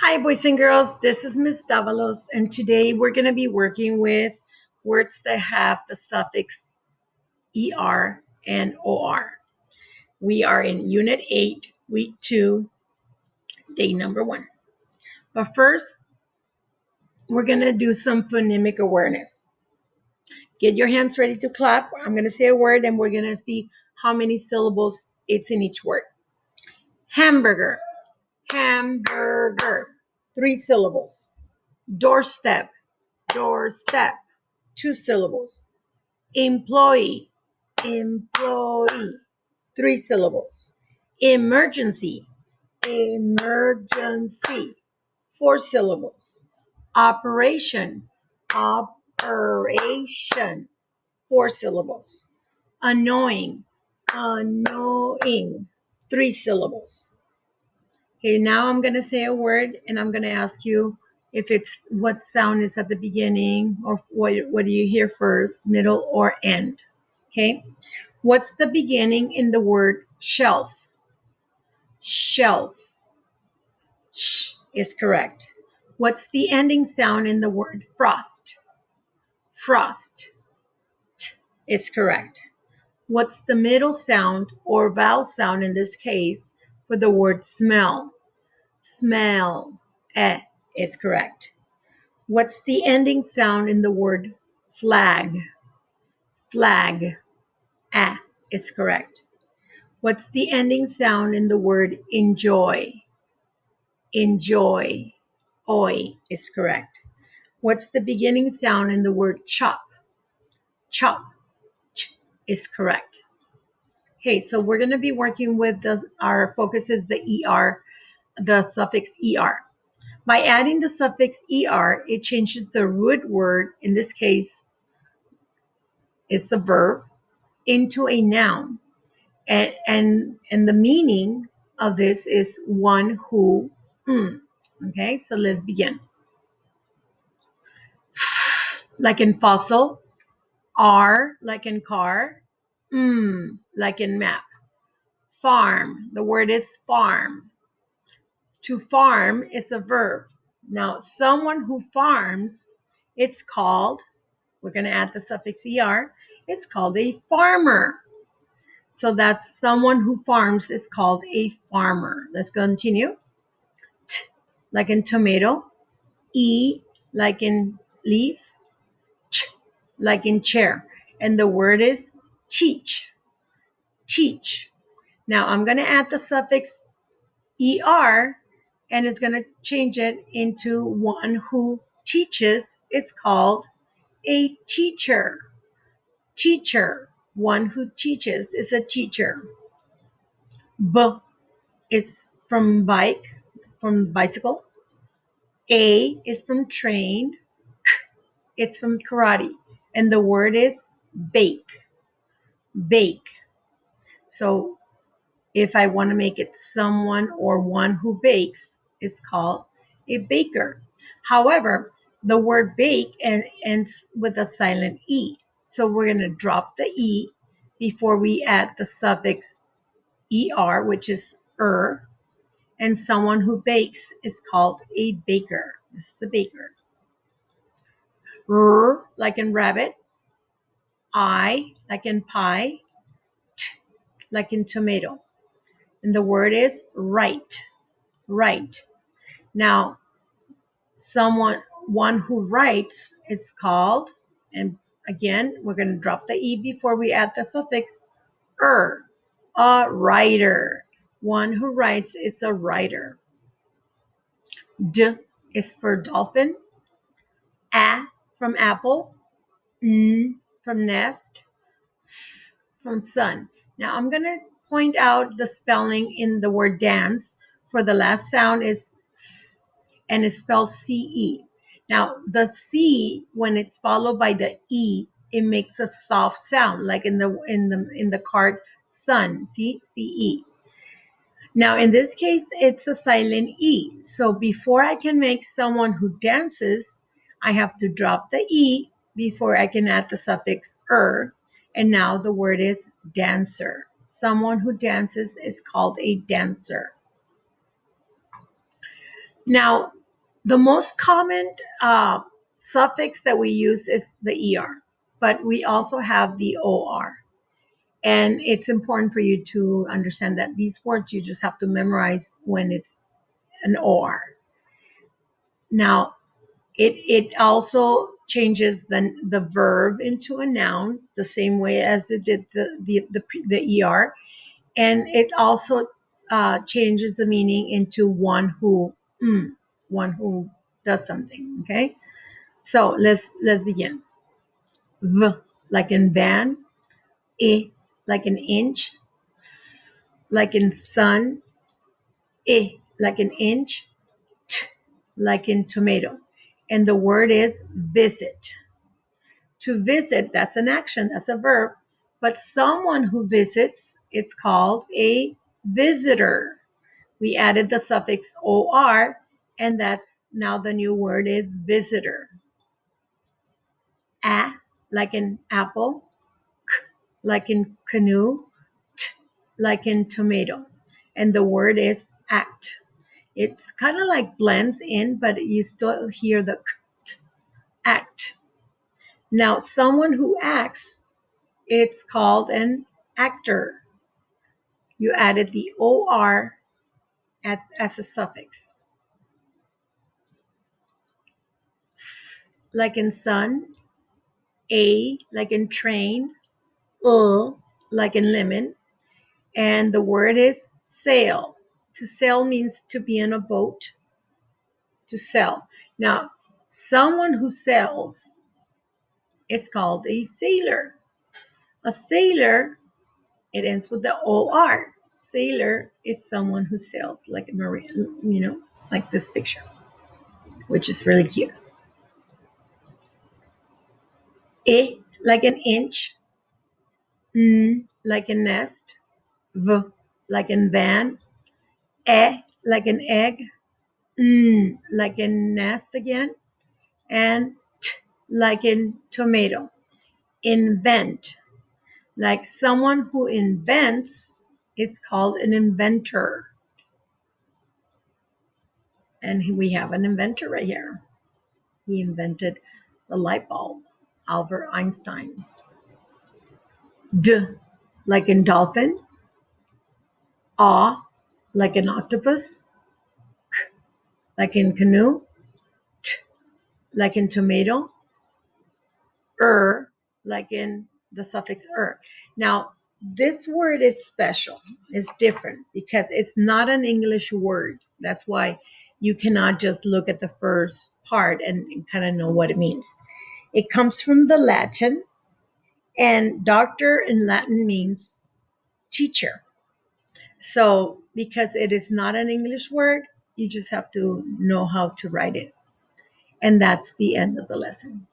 Hi, boys and girls. This is Miss Davalos, and today we're going to be working with words that have the suffix ER and OR. We are in Unit 8, Week 2, Day number 1. But first, we're going to do some phonemic awareness. Get your hands ready to clap. I'm going to say a word, and we're going to see how many syllables it's in each word. Hamburger, hamburger, 3 syllables. Doorstep, doorstep, 2 syllables. Employee, employee, 3 syllables. Emergency, emergency, 4 syllables. Operation, operation, 4 syllables. Annoying, annoying, 3 syllables. Okay, now I'm going to say a word and I'm going to ask you if it's what sound is at the beginning or what do you hear first, middle, or end. Okay, what's the beginning in the word shelf? Shelf. Sh is correct. What's the ending sound in the word frost? Frost. T is correct. What's the middle sound or vowel sound in this case for the word smell? Smell. Eh is correct. What's the ending sound in the word flag? Flag. Ah is correct. What's the ending sound in the word enjoy? Enjoy. Oi is correct. What's the beginning sound in the word chop? Chop. Ch is correct. Okay, so we're going to be working with our focus is the ER, the suffix ER. By adding the suffix ER, it changes the root word, in this case, it's a verb, into a noun. And the meaning of this is one who. Okay, so let's begin. Like in fossil, R like in car, like in map. Farm, the word is farm. To farm is a verb. Now, someone who farms, it's called, we're going to add the suffix ER, it's called a farmer. So that's someone who farms is called a farmer. Let's continue. T like in tomato, E like in leaf, ch like in chair. And the word is teach. Teach. Now I'm going to add the suffix ER and it's going to change it into one who teaches. It's called a teacher. Teacher. One who teaches is a teacher. B is from bike, from bicycle. A is from train. It's from karate. And the word is bake. Bake. So if I want to make it someone or one who bakes, it's called a baker. However, the word bake ends with a silent E. So we're going to drop the E before we add the suffix ER, which is and someone who bakes is called a baker. This is a baker. R like in rabbit, I like in pie, T like in tomato. And the word is right. Right. Now, one who writes, it's called, and again, we're going to drop the E before we add the suffix a writer. One who writes, it's a writer. D is for dolphin, A from apple, N from nest, S from sun. Now I'm going to point out the spelling in the word dance. For the last sound is S and it's spelled CE. Now the C, when it's followed by the E, it makes a soft sound, like in the card sun. See, CE. Now, in this case, it's a silent E. So before I can make someone who dances, I have to drop the E before I can add the suffix And now the word is dancer. Someone who dances is called a dancer. Now, the most common suffix that we use is the ER, but we also have the OR. And it's important for you to understand that these words you just have to memorize when it's an OR. Now, it also changes the verb into a noun the same way as it did the ER. And it also changes the meaning into one who does something. Okay, so let's begin. V like in van, I like an inch, S like in sun, I like an inch, T like in tomato. And the word is visit. To visit, that's an action, that's a verb. But someone who visits, it's called a visitor. We added the suffix or, and that's now the new word is visitor. A, like in apple, like in canoe, T, like in tomato. And the word is act. It's kind of like blends in, but you still hear the k, act. Now, someone who acts, it's called an actor. You added the or as a suffix. S, like in sun, a like in train, like in lemon, and the word is sail. To sail means to be in a boat, to sail. Now, someone who sails is called a sailor. A sailor, it ends with the or. Sailor is someone who sails like a marine, like this picture, which is really cute. I like an inch, N like a nest, V like in van, E like an egg, N like in nest again, and T like in tomato. Invent, like someone who invents is called an inventor. And we have an inventor right here. He invented the light bulb, Albert Einstein. D like in dolphin, A like an octopus, like in canoe, T like in tomato, like in the suffix Now, this word is special, it's different because it's not an English word. That's why you cannot just look at the first part and kind of know what it means. It comes from the Latin, and doctor in Latin means teacher. So, because it is not an English word, you just have to know how to write it. And that's the end of the lesson.